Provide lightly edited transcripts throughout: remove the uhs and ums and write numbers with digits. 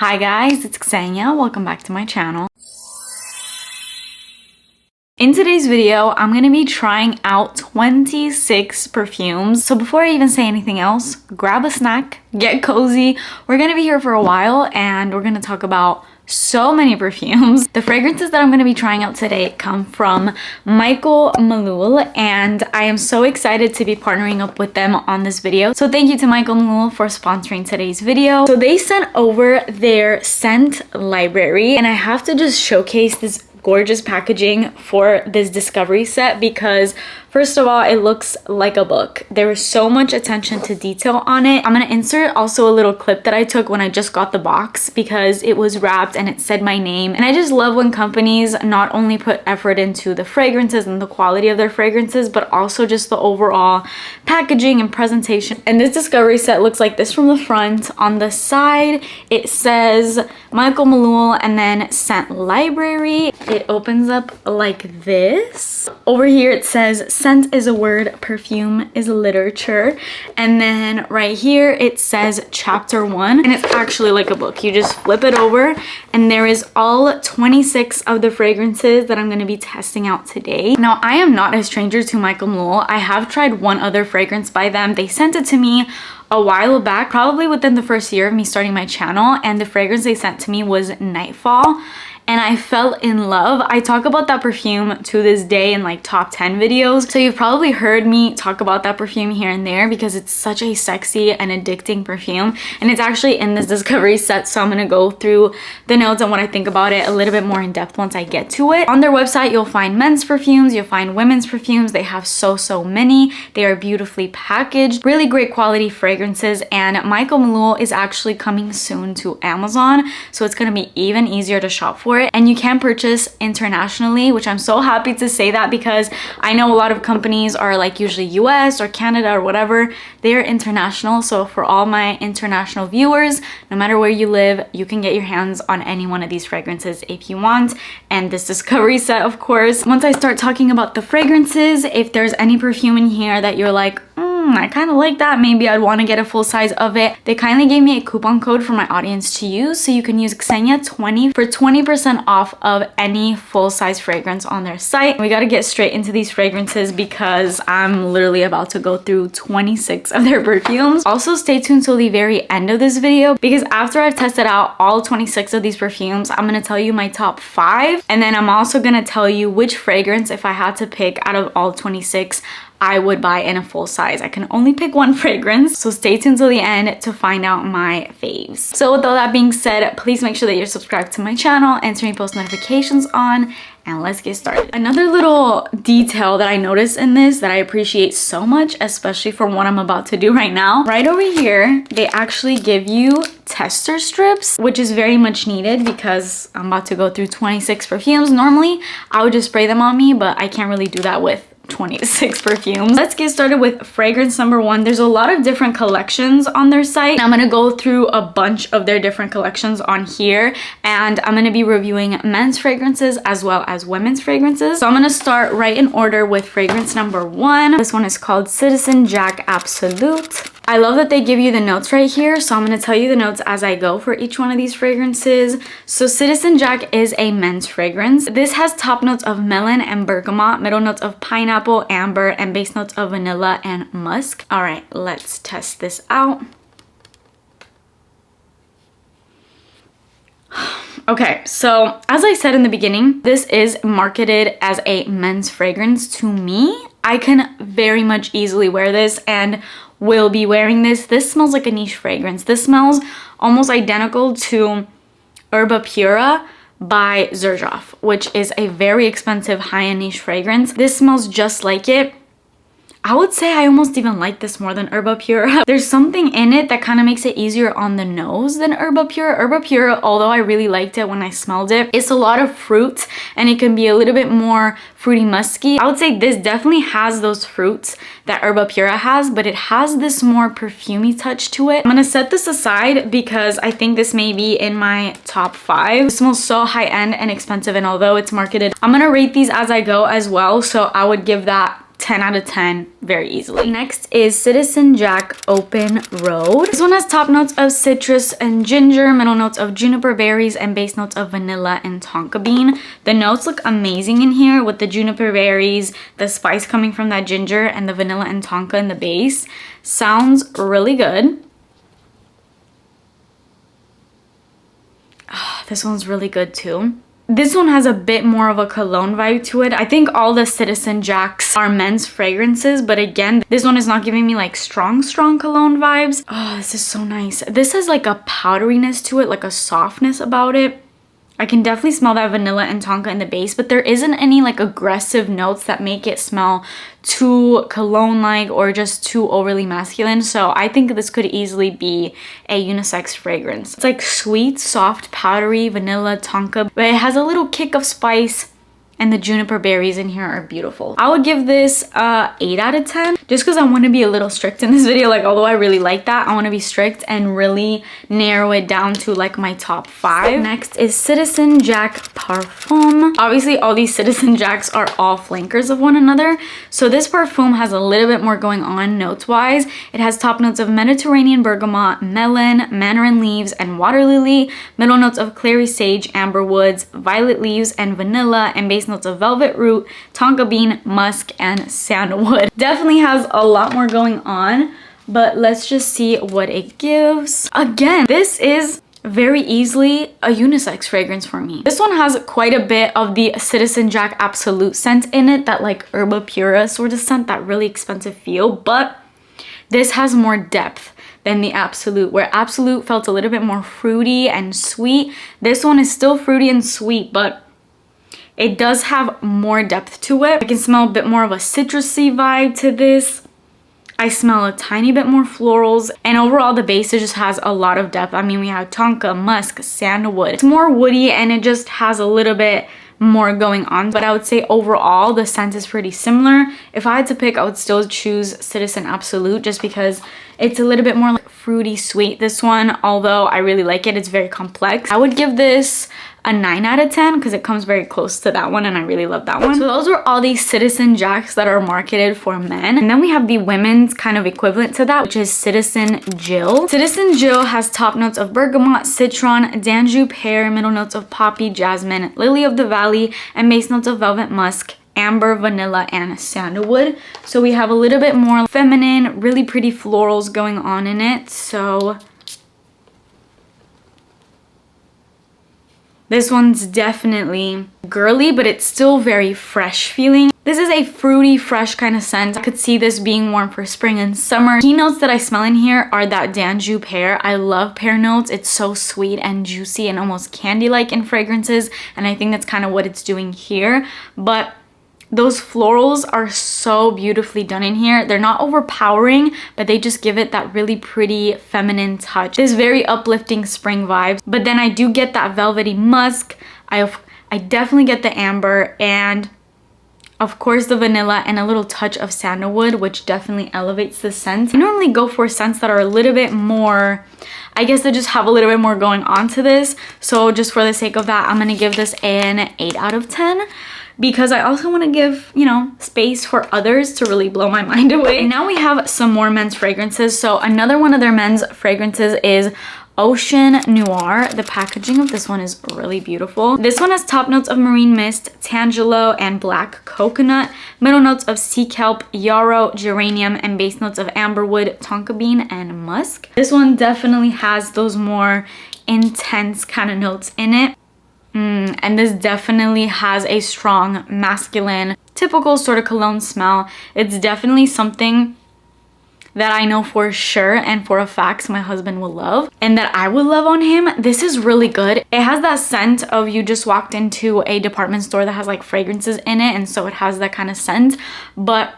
Hi guys, it's Ksenia. Welcome back to my channel. In today's video, I'm going to be trying out 26 perfumes. So before I even say anything else, grab a snack, get cozy. We're going to be here for a while and we're going to talk about so many perfumes. The fragrances that I'm going to be trying out today come from Micheal Malul, and I am so excited to be partnering up with them on this video. So thank you to Micheal Malul for sponsoring today's video. So they sent over their scent library, and I have to just showcase this gorgeous packaging for this discovery set because first of all, it looks like a book. There is so much attention to detail on it. I'm gonna insert also a little clip that I took when I just got the box because it was wrapped and it said my name. And I just love when companies not only put effort into the fragrances and the quality of their fragrances, but also just the overall packaging and presentation. And this discovery set looks like this from the front. On the side, it says Micheal Malul and then scent library. It opens up like this. Over here it says scent is a word, perfume is literature. And then right here it says chapter 1, and it's actually like a book. You just flip it over and there is all 26 of the fragrances that I'm going to be testing out today. Now I am not a stranger to Micheal Malul. I have tried one other fragrance by them. They sent it to me a while back, probably within the first year of me starting my channel, and the fragrance they sent to me was Nightfall. And I fell in love. I talk about that perfume to this day in like top 10 videos. So you've probably heard me talk about that perfume here and there because it's such a sexy and addicting perfume. And it's actually in this discovery set. So I'm gonna go through the notes and what I think about it a little bit more in depth once I get to it. On their website, you'll find men's perfumes, you'll find women's perfumes. They have so many. They are beautifully packaged, really great quality fragrances. And Micheal Malul is actually coming soon to Amazon. So it's gonna be even easier to shop for. And you can purchase internationally, which I'm so happy to say that because I know a lot of companies are like usually US or Canada or whatever. They're international. So for all my international viewers, no matter where you live, you can get your hands on any one of these fragrances if you want. And this discovery set, of course. Once I start talking about the fragrances, if there's any perfume in here that you're like, I kind of like that, maybe I'd want to get a full size of it, they kindly gave me a coupon code for my audience to use, so you can use Ksenia20 for 20% off of any full size fragrance on their site. We got to get straight into these fragrances because I'm literally about to go through 26 of their perfumes. Also stay tuned till the very end of this video because after I've tested out all 26 of these perfumes, I'm going to tell you my top 5, and then I'm also going to tell you which fragrance, if I had to pick out of all 26, I would buy in a full size. I can only pick one fragrance, so stay tuned till the end to find out my faves. So with all that being said, please make sure that you're subscribed to my channel and turn your post notifications on, and let's get started. Another little detail that I noticed in this that I appreciate so much, especially for what I'm about to do right now, right over here, they actually give you tester strips, which is very much needed because I'm about to go through 26 perfumes. Normally, I would just spray them on me, but I can't really do that with 26 perfumes. Let's get started with fragrance number 1. There's a lot of different collections on their site. I'm gonna go through a bunch of their different collections on here, and I'm gonna be reviewing men's fragrances as well as women's fragrances. So I'm gonna start right in order with fragrance number 1. This one is called Citizen Jack Absolute. I love that they give you the notes right here, so I'm going to tell you the notes as I go for each one of these fragrances. So Citizen Jack is a men's fragrance. This has top notes of melon and bergamot, middle notes of pineapple, amber, and base notes of vanilla and musk. All right, let's test this out. Okay, so as I said in the beginning, this is marketed as a men's fragrance. To me, I can very much easily wear this and will be wearing this. This smells like a niche fragrance. This smells almost identical to Herba Pura by Xerjoff, which is a very expensive high-end niche fragrance. This smells just like it. I would say I almost even like this more than Herba Pura. There's something in it that kind of makes it easier on the nose than Herba Pura. Herba Pura, although I really liked it when I smelled it, it's a lot of fruit and it can be a little bit more fruity musky. I would say this definitely has those fruits that Herba Pura has, but it has this more perfumey touch to it. I'm gonna set this aside because I think this may be in my top 5. It smells so high-end and expensive, and although it's marketed, I'm gonna rate these as I go as well, so I would give that 10 out of 10 very easily. Next is Citizen Jack Open Road. This one has top notes of citrus and ginger, middle notes of juniper berries, and base notes of vanilla and tonka bean. The notes look amazing in here with the juniper berries, the spice coming from that ginger, and the vanilla and tonka in the base. Sounds really good. This one's really good too. This one has a bit more of a cologne vibe to it. I think all the Citizen Jacks are men's fragrances, but again, this one is not giving me like strong cologne vibes. Oh, this is so nice. This has like a powderiness to it, like a softness about it. I can definitely smell that vanilla and tonka in the base, but there isn't any like aggressive notes that make it smell too cologne-like or just too overly masculine. So I think this could easily be a unisex fragrance. It's like sweet, soft, powdery vanilla tonka, but it has a little kick of spice, and the juniper berries in here are beautiful. I would give this 8 out of 10 just because I want to be a little strict in this video. Like, although I really like that, I want to be strict and really narrow it down to like my top 5. Next is Citizen Jack Parfum. Obviously, all these Citizen Jacks are all flankers of one another. So this perfume has a little bit more going on notes-wise. It has top notes of Mediterranean bergamot, melon, mandarin leaves, and water lily. Middle notes of clary sage, amber woods, violet leaves, and vanilla, and base notes of velvet root, tonka bean, musk, and sandalwood. Definitely has a lot more going on, but let's just see what it gives. Again, this is very easily a unisex fragrance for me. This one has quite a bit of the Citizen Jack Absolute scent in it, that like herba pura sort of scent, that really expensive feel, but this has more depth than the Absolute, where Absolute felt a little bit more fruity and sweet. This one is still fruity and sweet, but it does have more depth to it. I can smell a bit more of a citrusy vibe to this. I smell a tiny bit more florals, and overall the base just has a lot of depth. I mean, we have tonka, musk, sandalwood. It's more woody and it just has a little bit more going on, but I would say overall the scent is pretty similar. If I had to pick, I would still choose Citizen Absolute just because it's a little bit more like fruity sweet. This one, although I really like it, it's very complex. I would give this a 9 out of 10 because it comes very close to that one, and I really love that one. So those were all these Citizen Jacks that are marketed for men. And then we have the women's kind of equivalent to that, which is Citizen Jill. Citizen Jill has top notes of bergamot, citron, danjou pear, middle notes of poppy, jasmine, lily of the valley, and base notes of velvet musk, amber, vanilla, and sandalwood. So we have a little bit more feminine, really pretty florals going on in it. So this one's definitely girly, but it's still very fresh feeling. This is a fruity, fresh kind of scent. I could see this being worn for spring and summer. Key notes that I smell in here are that danjou pear. I love pear notes. It's so sweet and juicy and almost candy-like in fragrances, and I think that's kind of what it's doing here. But those florals are so beautifully done in here. They're not overpowering, but they just give it that really pretty feminine touch. This very uplifting spring vibes. But then I do get that velvety musk. I definitely get the amber, and of course the vanilla, and a little touch of sandalwood, which definitely elevates the scent. I normally go for scents that are a little bit more, I guess they just have a little bit more going on to this. So just for the sake of that, I'm gonna give this an 8 out of 10. Because I also want to give, you know, space for others to really blow my mind away. And now we have some more men's fragrances. So another one of their men's fragrances is Ocean Noir. The packaging of this one is really beautiful. This one has top notes of marine mist, tangelo, and black coconut. Middle notes of sea kelp, yarrow, geranium, and base notes of amberwood, tonka bean, and musk. This one definitely has those more intense kind of notes in it. And this definitely has a strong masculine, typical sort of cologne smell. It's definitely something that I know for sure and for a fact my husband will love, and that I would love on him. This is really good. It has that scent of you just walked into a department store that has like fragrances in it, and so it has that kind of scent. But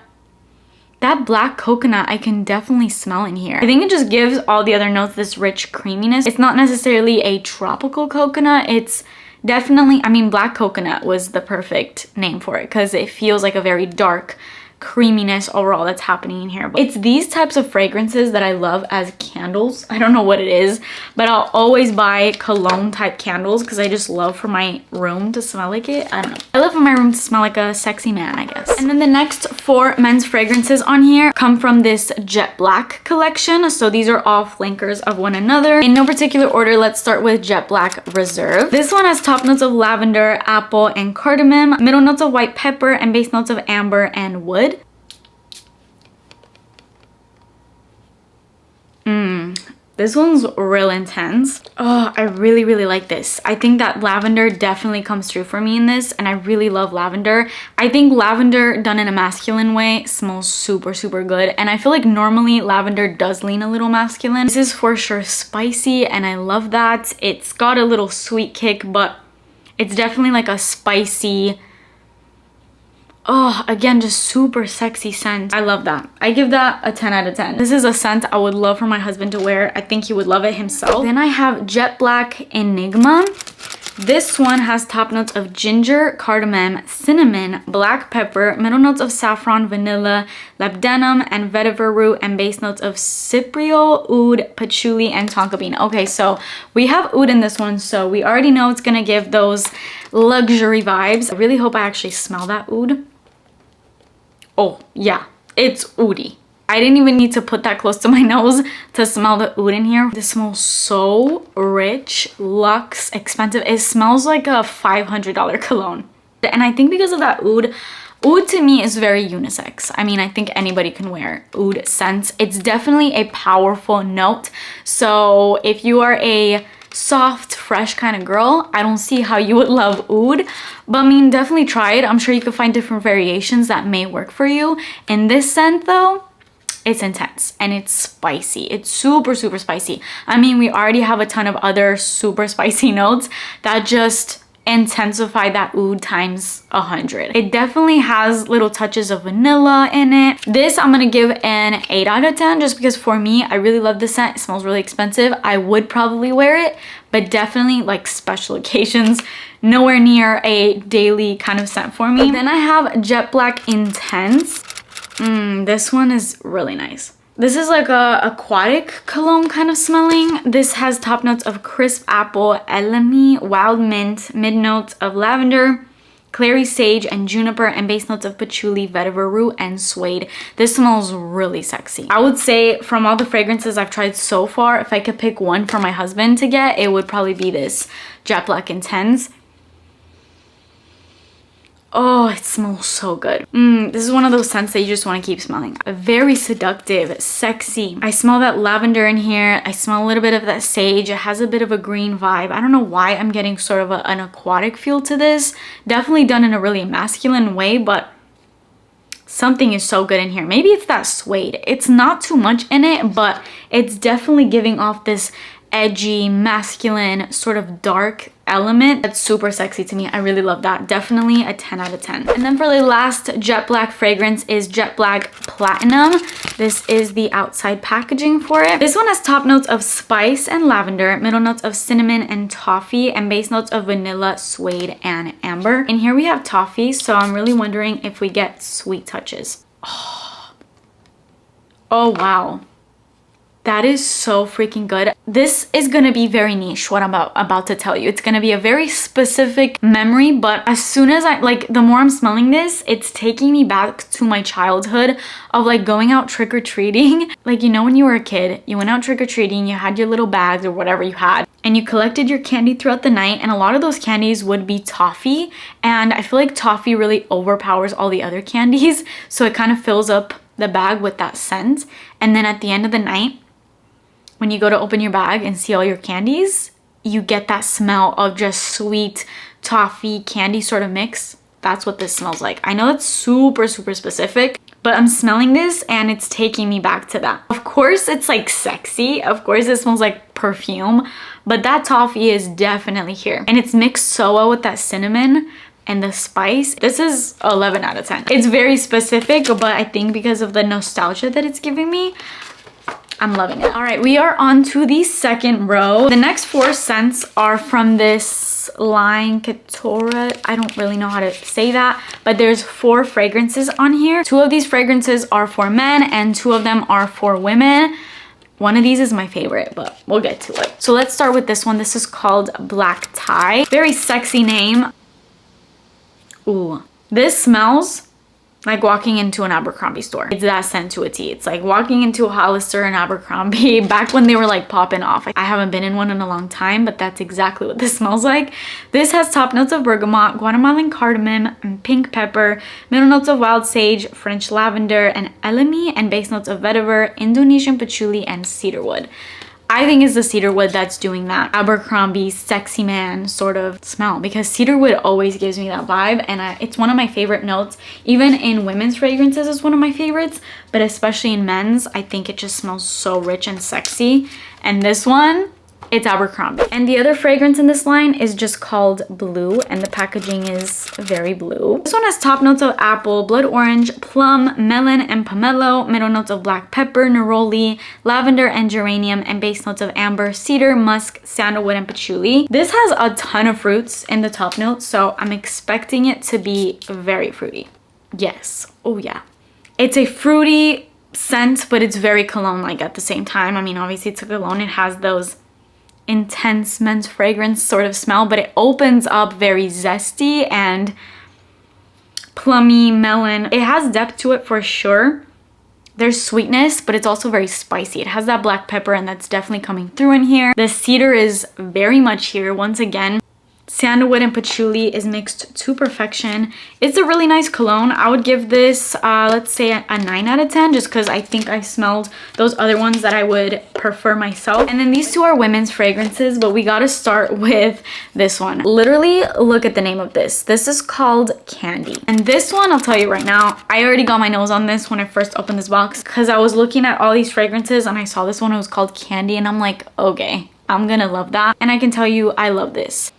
that black coconut I can definitely smell in here. I think it just gives all the other notes this rich creaminess. It's not necessarily a tropical coconut. It's definitely, I mean, black coconut was the perfect name for it because it feels like a very dark creaminess overall that's happening in here. But it's these types of fragrances that I love as candles. I don't know what it is, but I'll always buy cologne type candles because I just love for my room to smell like it. I don't know. I love for my room to smell like a sexy man, I guess. And then the next 4 men's fragrances on here come from this Jet Black collection. So these are all flankers of one another. In no particular order, let's start with Jet Black Reserve. This one has top notes of lavender, apple, and cardamom, middle notes of white pepper, and base notes of amber and wood. This one's real intense. Oh, I really, really like this. I think that lavender definitely comes through for me in this, and I really love lavender. I think lavender done in a masculine way smells super, super good, and I feel like normally lavender does lean a little masculine. This is for sure spicy, and I love that. It's got a little sweet kick, but it's definitely like a spicy, oh, again, just super sexy scent. I love that. I give that a 10 out of 10. This is a scent I would love for my husband to wear. I think he would love it himself. Then I have Jet Black Enigma. This one has top notes of ginger, cardamom, cinnamon, black pepper, middle notes of saffron, vanilla, labdanum, and vetiver root, and base notes of cypriol, oud, patchouli, and tonka bean. Okay, so we have oud in this one, so we already know it's gonna give those luxury vibes. I really hope I actually smell that oud. Oh, yeah, it's oudy. I didn't even need to put that close to my nose to smell the oud in here. This smells so rich, luxe, expensive. It smells like a $500 cologne. And I think because of that oud to me is very unisex. I mean, I think anybody can wear oud scents. It's definitely a powerful note. So if you are a soft, fresh kind of girl, I don't see how you would love oud, but I mean, definitely try it. I'm sure you could find different variations that may work for you. In this scent though, it's intense and it's spicy. It's super, super spicy. I mean, we already have a ton of other super spicy notes that just intensify that oud times 100. It definitely has little touches of vanilla in it. This I'm gonna give an 8 out of 10 just because for me, I really love this scent. It smells really expensive. I would probably wear it, but definitely like special occasions, nowhere near a daily kind of scent for me. Then I have Jet Black Intense. This one is really nice. This is like a aquatic cologne kind of smelling. This has top notes of crisp apple, elemi, wild mint, mid notes of lavender, clary sage, and juniper, and base notes of patchouli, vetiver root, and suede. This smells really sexy. I would say from all the fragrances I've tried so far, if I could pick one for my husband to get, it would probably be this Jet Black Intense. Oh, it smells so good. This is one of those scents that you just want to keep smelling. Very seductive, sexy. I smell that lavender in here. I smell a little bit of that sage. It has a bit of a green vibe. I don't know why I'm getting sort of an aquatic feel to this. Definitely done in a really masculine way, but something is so good in here. Maybe it's that suede. It's not too much in it, but it's definitely giving off this edgy, masculine, sort of dark element that's super sexy to me. I really love that. Definitely a 10 out of 10. And then for the last Jet Black fragrance is Jet Black Platinum. This is the outside packaging for it. This one has top notes of spice and lavender, middle notes of cinnamon and toffee, and base notes of vanilla, suede, and amber. And here we have toffee, so I'm really wondering if we get sweet touches. Oh wow. That is so freaking good. This is gonna be very niche, what I'm about to tell you. It's gonna be a very specific memory, but as soon as the more I'm smelling this, it's taking me back to my childhood of like going out trick-or-treating. Like, you know, when you were a kid, you went out trick-or-treating, you had your little bags or whatever you had, and you collected your candy throughout the night, and a lot of those candies would be toffee, and I feel like toffee really overpowers all the other candies, so it kind of fills up the bag with that scent, and then at the end of the night, when you go to open your bag and see all your candies, you get that smell of just sweet toffee candy sort of mix. That's what this smells like. I know that's super, super specific, but I'm smelling this and it's taking me back to that. Of course, it's like sexy. Of course, it smells like perfume, but that toffee is definitely here. And it's mixed so well with that cinnamon and the spice. This is 11 out of 10. It's very specific, but I think because of the nostalgia that it's giving me, I'm loving it. All right, we are on to the second row. The next 4 scents are from this line Ketora. I don't really know how to say that, but there's 4 fragrances on here. 2 of these fragrances are for men and 2 of them are for women. One of these is my favorite, but we'll get to it. So let's start with this one. This is called Black Thae. Very sexy name. Ooh, this smells like walking into an Abercrombie store. It's that scent to a T. It's like walking into a Hollister and Abercrombie back when they were like popping off. I haven't been in one in a long time, but that's exactly what this smells like. This has top notes of bergamot, Guatemalan cardamom, and pink pepper, middle notes of wild sage, French lavender, and elemi, and base notes of vetiver, Indonesian patchouli, and cedarwood. I think it's the cedarwood that's doing that Abercrombie sexy man sort of smell, because cedarwood always gives me that vibe, and it's one of my favorite notes. Even in women's fragrances, it's one of my favorites, but especially in men's, I think it just smells so rich and sexy. And this one, it's Abercrombie. And the other fragrance in this line is just called Blue, and the packaging is very blue. This one has top notes of apple, blood orange, plum, melon, and pomelo, middle notes of black pepper, neroli, lavender, and geranium, and base notes of amber, cedar, musk, sandalwood, and patchouli. This has a ton of fruits in the top notes, so I'm expecting it to be very fruity. Yes. Oh yeah. It's a fruity scent, but it's very cologne-like at the same time. I mean, obviously it's a cologne. It has those intense men's fragrance sort of smell, but it opens up very zesty and plummy, melon. It has depth to it for sure. There's sweetness, but it's also very spicy. It has that black pepper, and that's definitely coming through in here. The cedar is very much here once again. Sandalwood and patchouli is mixed to perfection. It's a really nice cologne. I would give this, let's say a 9 out of 10, just because I think I smelled those other ones that I would prefer myself. And then these 2 are women's fragrances, but we gotta start with this one. Literally, look at the name of this. This is called Candy. And this one, I'll tell you right now, I already got my nose on this when I first opened this box, because I was looking at all these fragrances and I saw this one. It was called Candy, and I'm like, okay, I'm gonna love that. And I can tell you, I love this.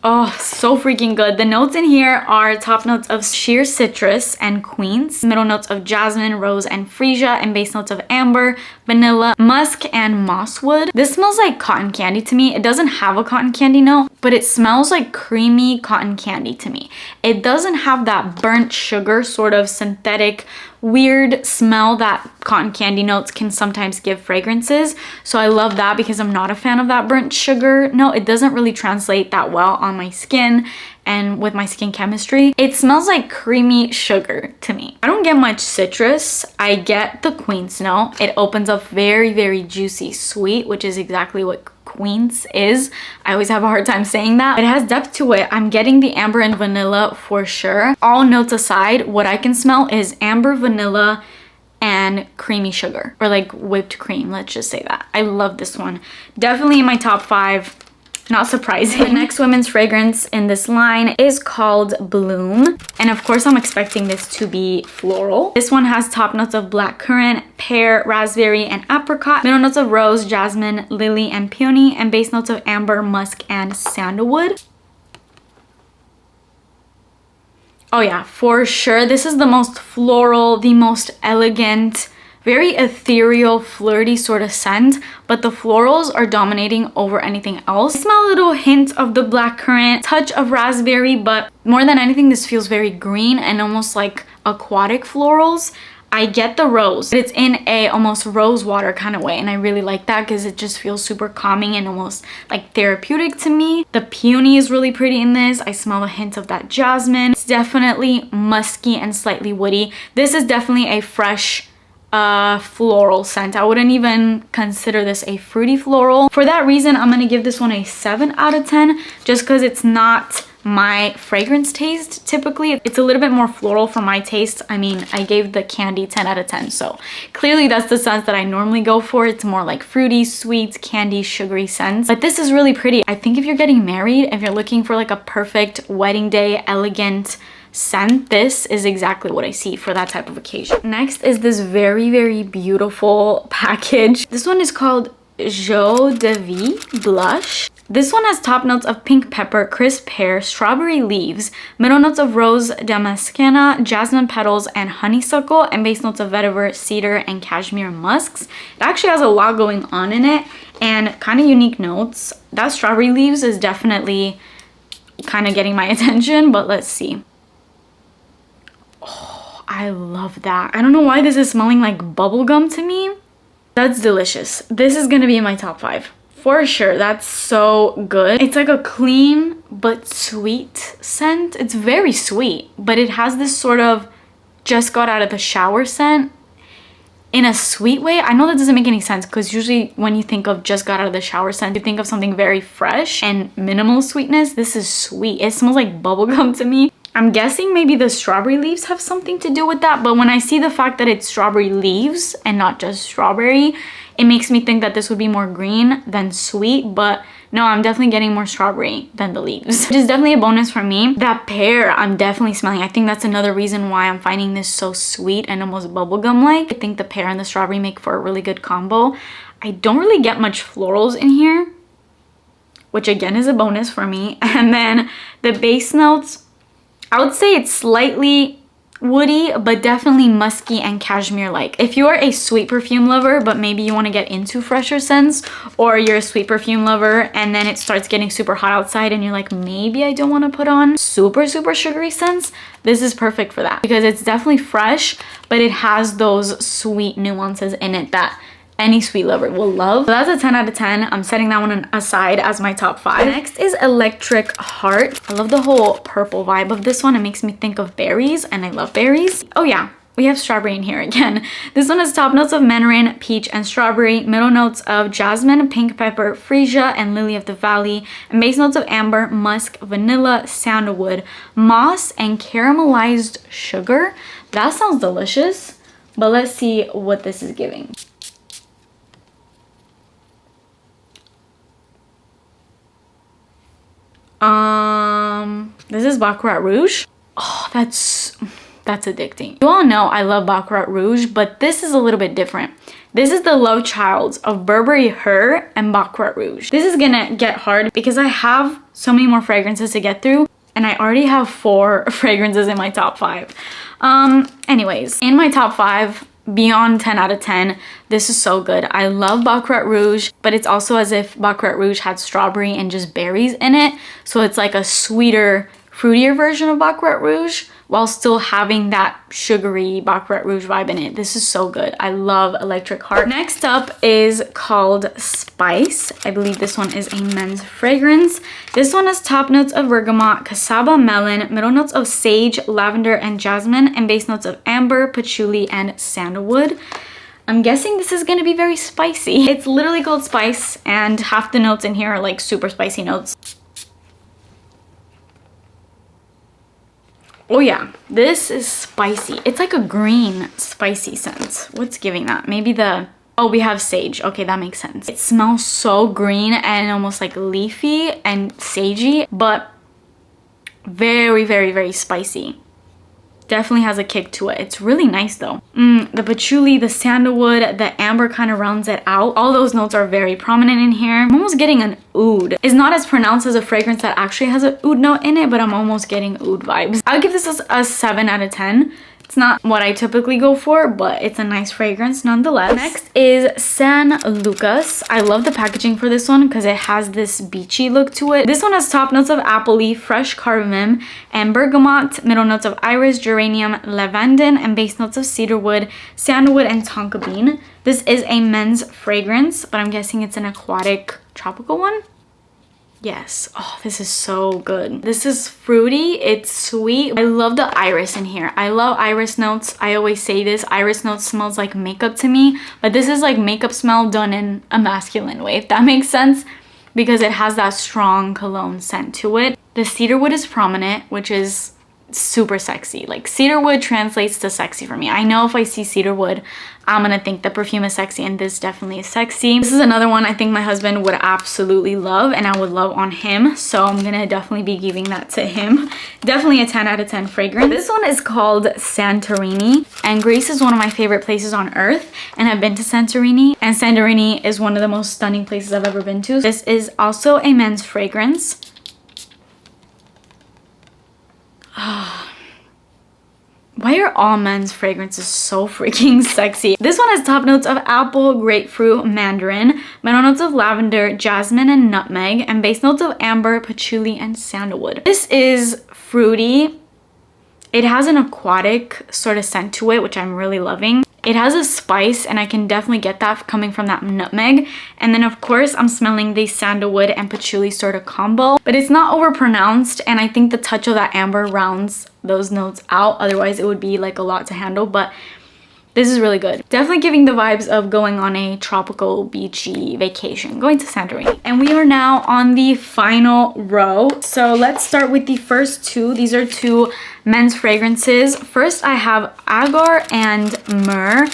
Oh, so freaking good. The notes in here are top notes of sheer citrus and quince, middle notes of jasmine, rose, and freesia, and base notes of amber, vanilla, musk, and mosswood. This smells like cotton candy to me. It doesn't have a cotton candy note, but it smells like creamy cotton candy to me. It doesn't have that burnt sugar sort of synthetic weird smell that cotton candy notes can sometimes give fragrances. So I love that, because I'm not a fan of that burnt sugar. No, it doesn't really translate that well on my skin and with my skin chemistry. It smells like creamy sugar to me. I don't get much citrus. I get the quince note. It opens up very, very juicy sweet, which is exactly what quince is. I always have a hard time saying that. It has depth to it. I'm getting the amber and vanilla for sure. All notes aside, what I can smell is amber, vanilla, and creamy sugar, or like whipped cream. Let's just say that. I love this one. Definitely in my top 5. Not surprising. The next women's fragrance in this line is called Bloom. And of course, I'm expecting this to be floral. This one has top notes of blackcurrant, pear, raspberry, and apricot. Middle notes of rose, jasmine, lily, and peony. And base notes of amber, musk, and sandalwood. Oh yeah, for sure. This is the most floral, the most elegant, very ethereal, flirty sort of scent, but the florals are dominating over anything else. I smell a little hint of the blackcurrant, touch of raspberry, but more than anything, this feels very green and almost like aquatic florals. I get the rose, but it's in a almost rose water kind of way, and I really like that because it just feels super calming and almost like therapeutic to me. The peony is really pretty in this. I smell a hint of that jasmine. It's definitely musky and slightly woody. This is definitely a fresh floral scent. I wouldn't even consider this a fruity floral. For that reason, I'm gonna give this one a 7 out of 10, just because it's not my fragrance taste. Typically, it's a little bit more floral for my taste. I mean, I gave the candy 10 out of 10, so clearly that's the scent that I normally go for. It's more like fruity, sweet, candy, sugary scents. But this is really pretty. I think if you're getting married, if you're looking for like a perfect wedding day, elegant scent, this is exactly what I see for that type of occasion. Next is this very, very beautiful package. This one is called Joie de Vie Blush. This one has top notes of pink pepper, crisp pear, strawberry leaves, middle notes of rose damascena, jasmine petals, and honeysuckle, and base notes of vetiver, cedar, and cashmere musks. It actually has a lot going on in it and kind of unique notes. That strawberry leaves is definitely kind of getting my attention, but let's see. Oh, I love that. I don't know why this is smelling like bubblegum to me. That's delicious. This is gonna be in my top 5. For sure, that's so good. It's like a clean but sweet scent. It's very sweet, but it has this sort of just got out of the shower scent in a sweet way. I know that doesn't make any sense because usually when you think of just got out of the shower scent, you think of something very fresh and minimal sweetness. This is sweet. It smells like bubblegum to me. I'm guessing maybe the strawberry leaves have something to do with that, but when I see the fact that it's strawberry leaves and not just strawberry, it makes me think that this would be more green than sweet, but no, I'm definitely getting more strawberry than the leaves, which is definitely a bonus for me. That pear, I'm definitely smelling. I think that's another reason why I'm finding this so sweet and almost bubblegum-like. I think the pear and the strawberry make for a really good combo. I don't really get much florals in here, which again is a bonus for me. And then the base notes, I would say it's slightly woody, but definitely musky and cashmere-like. If you are a sweet perfume lover, but maybe you want to get into fresher scents, or you're a sweet perfume lover and then it starts getting super hot outside and you're like, maybe I don't want to put on super sugary scents, this is perfect for that because it's definitely fresh, but it has those sweet nuances in it that any sweet lover will love. So that's a 10 out of 10. I'm setting that one aside as my top 5. Next is Electric Heart. I love the whole purple vibe of this one. It makes me think of berries, and I love berries. Oh yeah, we have strawberry in here again. This one has top notes of mandarin, peach, and strawberry, middle notes of jasmine, pink pepper, freesia, and lily of the valley, and base notes of amber, musk, vanilla, sandalwood, moss, and caramelized sugar. That sounds delicious, but let's see what this is giving. This is Baccarat Rouge. Oh, that's addicting. You all know I love Baccarat Rouge, but this is a little bit different. This is the love child of Burberry Her and Baccarat Rouge. This is gonna get hard because I have so many more fragrances to get through, and I already have 4 fragrances in my top 5. Anyways, in my top 5, beyond 10 out of 10, this is so good. I love Baccarat Rouge, but it's also as if Baccarat Rouge had strawberry and just berries in it. So it's like a sweeter, fruitier version of Baccarat Rouge while still having that sugary Baccarat Rouge vibe in it. This is so good. I love Electric Heart. Next up is called Spice. I believe this one is a men's fragrance. This one has top notes of bergamot, cassava melon, middle notes of sage, lavender, and jasmine, and base notes of amber, patchouli, and sandalwood. I'm guessing this is gonna be very spicy. It's literally called Spice, and half the notes in here are like super spicy notes. Oh yeah, this is spicy. It's like a green spicy scent. What's giving that? Maybe the, oh, we have sage. Okay, that makes sense. It smells so green and almost like leafy and sagey, but very, very, very spicy. Definitely has a kick to it. It's really nice though. The patchouli, the sandalwood, the amber kind of rounds it out. All those notes are very prominent in here. I'm almost getting an oud. It's not as pronounced as a fragrance that actually has an oud note in it, but I'm almost getting oud vibes. I would give this a 7 out of 10. It's not what I typically go for, but it's a nice fragrance nonetheless. Next is San Lucas. I love the packaging for this one because it has this beachy look to it. This one has top notes of apple leaf, fresh cardamom, and bergamot, middle notes of iris, geranium, lavandin, and base notes of cedarwood, sandalwood, and tonka bean. This is a men's fragrance, but I'm guessing it's an aquatic tropical one. Yes. Oh, this is so good. This is fruity. It's sweet. I love the iris in here. I love iris notes. I always say this. Iris notes smells like makeup to me, but this is like makeup smell done in a masculine way, if that makes sense, because it has that strong cologne scent to it. The cedarwood is prominent, which is super sexy. Like cedarwood translates to sexy for me. I know if I see cedarwood, I'm gonna think the perfume is sexy, and this definitely is sexy. This is another one I think my husband would absolutely love and I would love on him, so I'm gonna definitely be giving that to him. Definitely a 10 out of 10 fragrance. This one is called Santorini, and Greece is one of my favorite places on earth, and I've been to Santorini, and Santorini is one of the most stunning places I've ever been to. This is also a men's fragrance. Why are all men's fragrances so freaking sexy? This one has top notes of apple, grapefruit, mandarin, middle notes of lavender, jasmine, and nutmeg, and base notes of amber, patchouli, and sandalwood. This is fruity. It has an aquatic sort of scent to it, which I'm really loving. It has a spice, and I can definitely get that coming from that nutmeg. And then of course I'm smelling the sandalwood and patchouli sort of combo, but it's not overpronounced, and I think the touch of that amber rounds those notes out. Otherwise it would be like a lot to handle, but this is really good. Definitely giving the vibes of going on a tropical beachy vacation, going to Santorini. And we are now on the final row. So let's start with the first two. These are two men's fragrances. First I have Agar Myrr.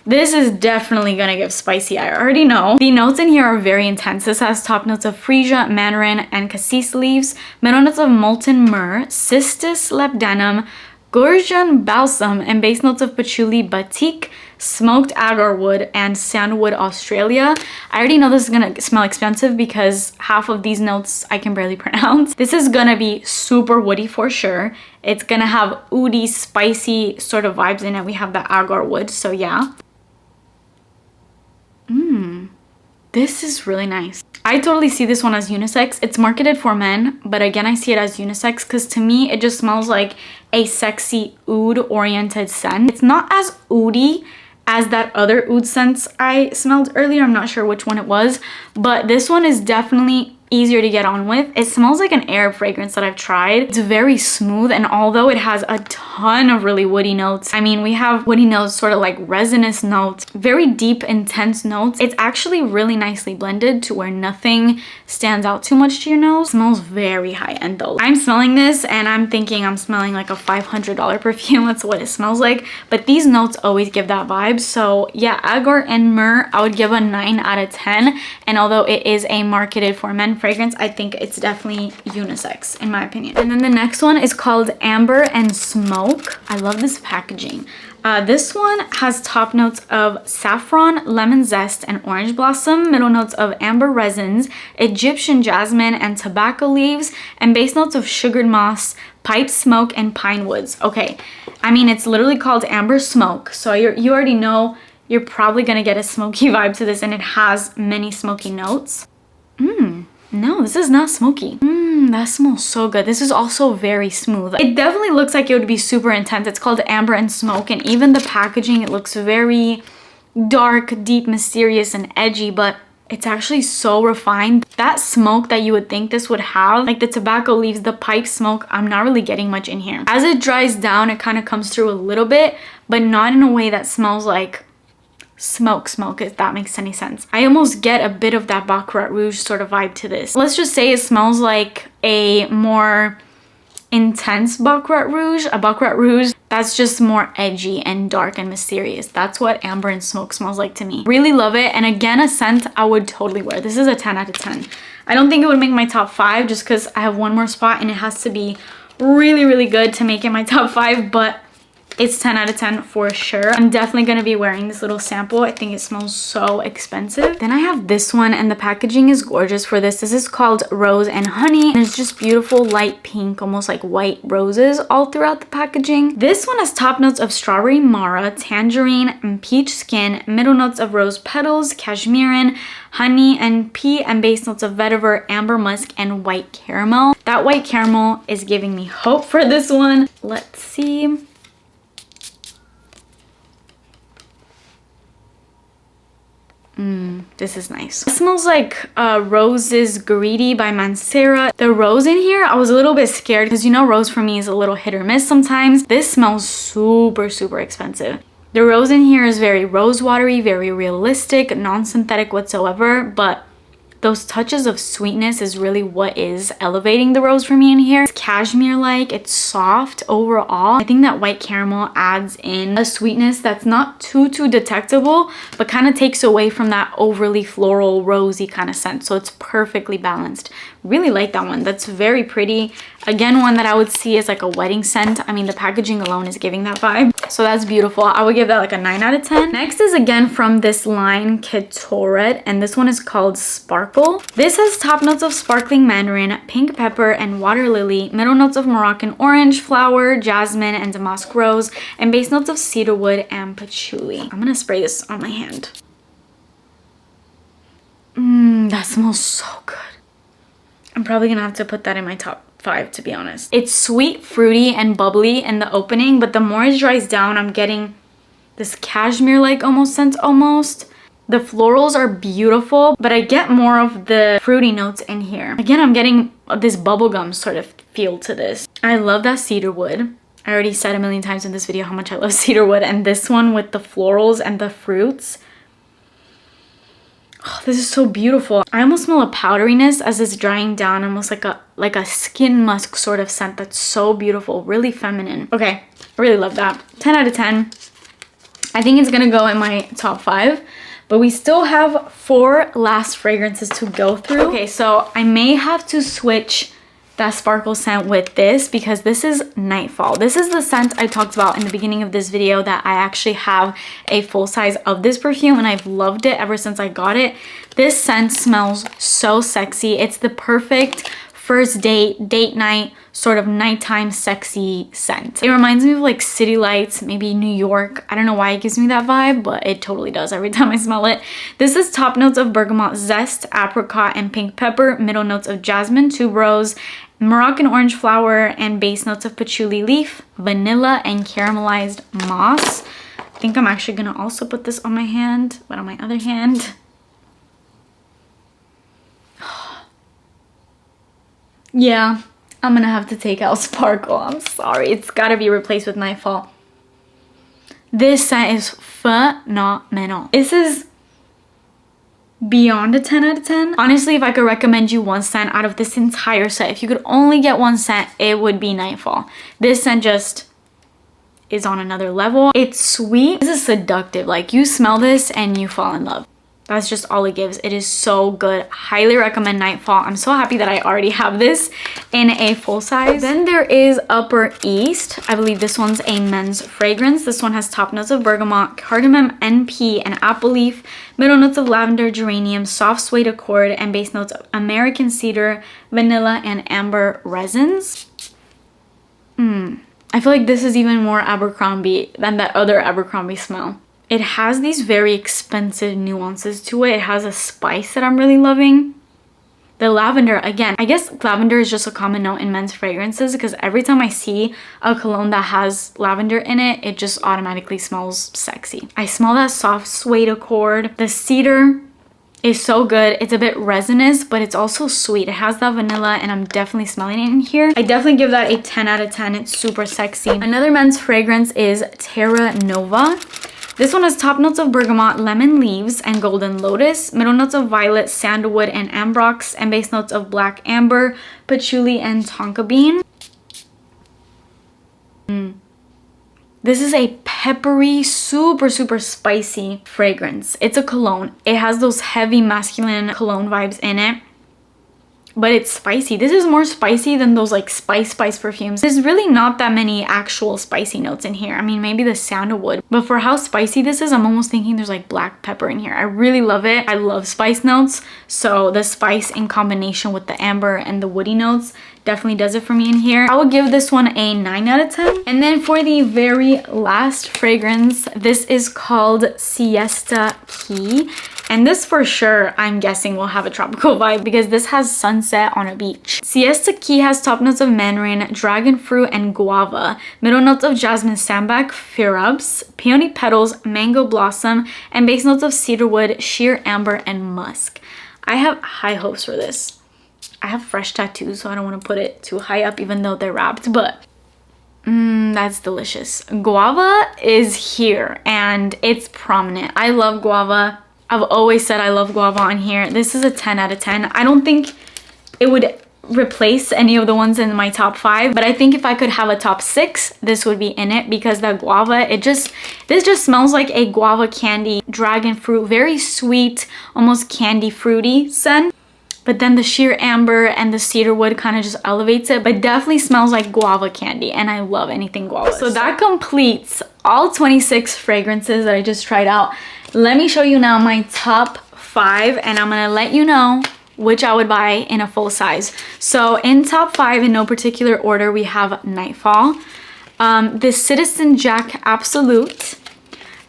This is definitely gonna give spicy, I already know. The notes in here are very intense. This has top notes of freesia, mandarin, and cassis leaves, middle notes of molten myrrh, cistus labdanum, Georgian balsam, and base notes of patchouli, batik, smoked agar wood, and sandalwood Australia. I already know this is gonna smell expensive because half of these notes I can barely pronounce. This is gonna be super woody for sure. It's gonna have oody, spicy sort of vibes in it. We have the agar wood, so yeah. This is really nice. I totally see this one as unisex. It's marketed for men, but again, I see it as unisex because to me, it just smells like a sexy oud-oriented scent. It's not as oody as that other oud scents I smelled earlier. I'm not sure which one it was, but this one is definitely easier to get on with. It smells like an Arab fragrance that I've tried. It's very smooth, and although it has a ton of really woody notes, I mean, we have woody notes, sort of like resinous notes, very deep, intense notes. It's actually really nicely blended to where nothing stands out too much to your nose. It smells very high-end though. I'm smelling this and I'm thinking I'm smelling like a $500 perfume. That's what it smells like, but these notes always give that vibe. So yeah, Agar Myrr, I would give a 9 out of 10, and although it is a marketed for men fragrance, I think it's definitely unisex in my opinion. And then the next one is called Amber and Smoke. I love this packaging. This one has top notes of saffron, lemon zest, and orange blossom, middle notes of amber resins, Egyptian jasmine, and tobacco leaves, and base notes of sugared moss, pipe smoke, and pine woods. Okay, I mean, it's literally called Amber Smoke, so you already know you're probably gonna get a smoky vibe to this, and it has many smoky notes. No, this is not smoky. That smells so good. This is also very smooth. It definitely looks like it would be super intense. It's called Amber and Smoke, and even the packaging, it looks very dark, deep, mysterious, and edgy, but it's actually so refined. That smoke that you would think this would have, like the tobacco leaves, the pipe smoke, I'm not really getting much in here. As it dries down, it kind of comes through a little bit, but not in a way that smells like smoke, if that makes any sense. I almost get a bit of that Baccarat Rouge sort of vibe to this. Let's just say it smells like a more intense Baccarat Rouge, a Baccarat Rouge that's just more edgy and dark and mysterious. That's what Amber and Smoke smells like to me. Really love it, and again, a scent I would totally wear. This is a 10 out of 10. I don't think it would make my top 5 just because I have one more spot and it has to be really, really good to make it my top 5, but it's 10 out of 10 for sure. I'm definitely gonna be wearing this little sample. I think it smells so expensive. Then I have this one, and the packaging is gorgeous for this. This is called Rose and Honey, and it's just beautiful light pink, almost like white roses all throughout the packaging. This one has top notes of strawberry mara, tangerine, and peach skin, middle notes of rose petals, cashmere, honey, and pea, and base notes of vetiver, amber musk, and white caramel. That white caramel is giving me hope for this one. Let's see. This is nice. It smells like Roses Greedy by Mancera. The rose in here, I was a little bit scared because you know rose for me is a little hit or miss sometimes. This smells super, super expensive. The rose in here is very rose watery, very realistic, non-synthetic whatsoever, but those touches of sweetness is really what is elevating the rose for me in here. It's cashmere-like, it's soft overall. I think that white caramel adds in a sweetness that's not too detectable, but kind of takes away from that overly floral, rosy kind of scent. So it's perfectly balanced. Really like that one. That's very pretty. Again, one that I would see as like a wedding scent. I mean, the packaging alone is giving that vibe. So that's beautiful. I would give that like a 9 out of 10. Next is again from this line Ketoret, and this one is called Sparkle. This has top notes of sparkling mandarin, pink pepper, and water lily, middle notes of Moroccan orange, flower, jasmine, and damask rose, and base notes of cedarwood and patchouli. I'm gonna spray this on my hand. That smells so good. I'm probably gonna have to put that in my top 5, to be honest. It's sweet, fruity, and bubbly in the opening, but the more it dries down, I'm getting this cashmere-like almost scent almost. The florals are beautiful, but I get more of the fruity notes in here. Again, I'm getting this bubblegum sort of feel to this. I love that cedarwood. I already said a million times in this video how much I love cedarwood, and this one with the florals and the fruits. Oh, this is so beautiful. I almost smell a powderiness as it's drying down, almost like a skin musk sort of scent that's so beautiful, really feminine. Okay, I really love that. 10 out of 10. I think it's gonna go in my top 5, but we still have 4 last fragrances to go through. Okay, so I may have to switch that sparkle scent with this because this is Nightfall. This is the scent I talked about in the beginning of this video that I actually have a full size of this perfume, and I've loved it ever since I got it. This scent smells so sexy. It's the perfect first date night, sort of nighttime sexy scent. It reminds me of like city lights, maybe New York. I don't know why it gives me that vibe, but it totally does every time I smell it. This is top notes of bergamot zest, apricot, and pink pepper, middle notes of jasmine, tuberose, Moroccan orange flower, and base notes of patchouli leaf, vanilla, and caramelized moss. I think I'm actually gonna also put this on my hand, but on my other hand. Yeah, I'm gonna have to take out Sparkle. I'm sorry, it's gotta be replaced with Nightfall. This scent is phenomenal. This is beyond a 10 out of 10. Honestly, if I could recommend you one scent out of this entire set, if you could only get one scent, it would be Nightfall. This scent just is on another level. It's sweet. This is seductive. Like, you smell this and you fall in love. That's just all it gives. It is so good. Highly recommend Nightfall. I'm so happy that I already have this in a full size. Then there is Upper East. I believe this one's a men's fragrance. This one has top notes of bergamot, cardamom, NP, and apple leaf, middle notes of lavender, geranium, soft suede accord, and base notes of American cedar, vanilla, and amber resins. I feel like this is even more Abercrombie than that other Abercrombie smell. It has these very expensive nuances to it. It has a spice that I'm really loving. The lavender, again, I guess lavender is just a common note in men's fragrances because every time I see a cologne that has lavender in it, it just automatically smells sexy. I smell that soft suede accord. The cedar is so good. It's a bit resinous, but it's also sweet. It has that vanilla, and I'm definitely smelling it in here. I definitely give that a 10 out of 10. It's super sexy. Another men's fragrance is Terra Nova. This one has top notes of bergamot, lemon leaves, and golden lotus, middle notes of violet, sandalwood, and ambrox, and base notes of black amber, patchouli, and tonka bean. This is a peppery, super spicy fragrance. It's a cologne. It has those heavy masculine cologne vibes in it, but it's spicy. This is more spicy than those like spice perfumes. There's really not that many actual spicy notes in here. I mean, maybe the sandalwood, but for how spicy this is, I'm almost thinking there's like black pepper in here. I really love it. I love spice notes, so the spice in combination with the amber and the woody notes definitely does it for me in here. I would give this one a 9 out of 10. And then for the very last fragrance, this is called Siesta Key. And this for sure, I'm guessing, will have a tropical vibe because this has sunset on a beach. Siesta Key has top notes of mandarin, dragon fruit, and guava, middle notes of jasmine sambac, firubs, peony petals, mango blossom, and base notes of cedarwood, sheer amber, and musk. I have high hopes for this. I have fresh tattoos, so I don't want to put it too high up even though they're wrapped, but that's delicious. Guava is here and it's prominent. I love guava. I've always said I love guava on here. This is a 10 out of 10. I don't think it would replace any of the ones in my top 5, but I think if I could have a top 6, this would be in it, because the guava, this just smells like a guava candy, dragon fruit, very sweet, almost candy fruity scent. But then the sheer amber and the cedar wood kind of just elevates it, but definitely smells like guava candy, and I love anything guava. So that completes all 26 fragrances that I just tried out. Let me show you now my top 5, and I'm gonna let you know which I would buy in a full size. So in top 5, in no particular order, we have Nightfall, the Citizen Jack Absolute,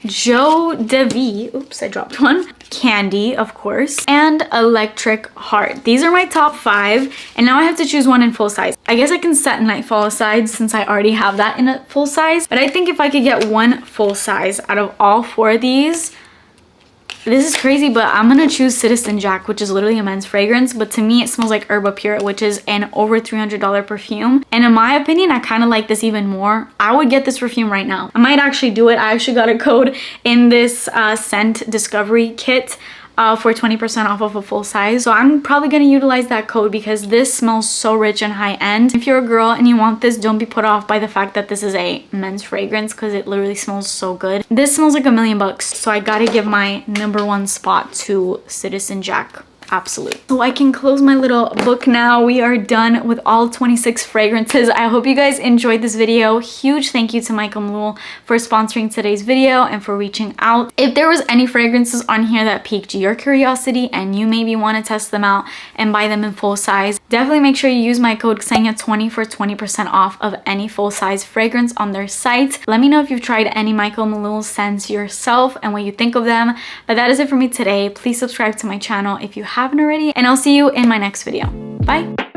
Joe DeVie, oops, I dropped one, Candy, of course, and Electric Heart. These are my top 5, and now I have to choose one in full size. I guess I can set Nightfall aside since I already have that in a full size, but I think if I could get one full size out of all 4 of these, this is crazy, but I'm gonna choose Citizen Jack, which is literally a men's fragrance, but to me it smells like Herba Pure, which is an over $300 perfume, and in my opinion I kind of like this even more. I would get this perfume right now. I might actually do it. I actually got a code in this scent discovery kit for 20% off of a full size, so I'm probably gonna utilize that code because this smells so rich and high end. If you're a girl and you want this, don't be put off by the fact that this is a men's fragrance, because it literally smells so good. This smells like $1,000,000, so I gotta give my #1 spot to Citizen Jack Absolute. So I can close my little book now. We are done with all 26 fragrances. I hope you guys enjoyed this video. Huge thank you to Malul for sponsoring today's video and for reaching out. If there was any fragrances on here that piqued your curiosity and you maybe want to test them out and buy them in full size, definitely make sure you use my code XENIA20 for 20% off of any full size fragrance on their site. Let me know if you've tried any Malul scents yourself and what you think of them. But that is it for me today. Please subscribe to my channel if you haven't already, and I'll see you in my next video. Bye.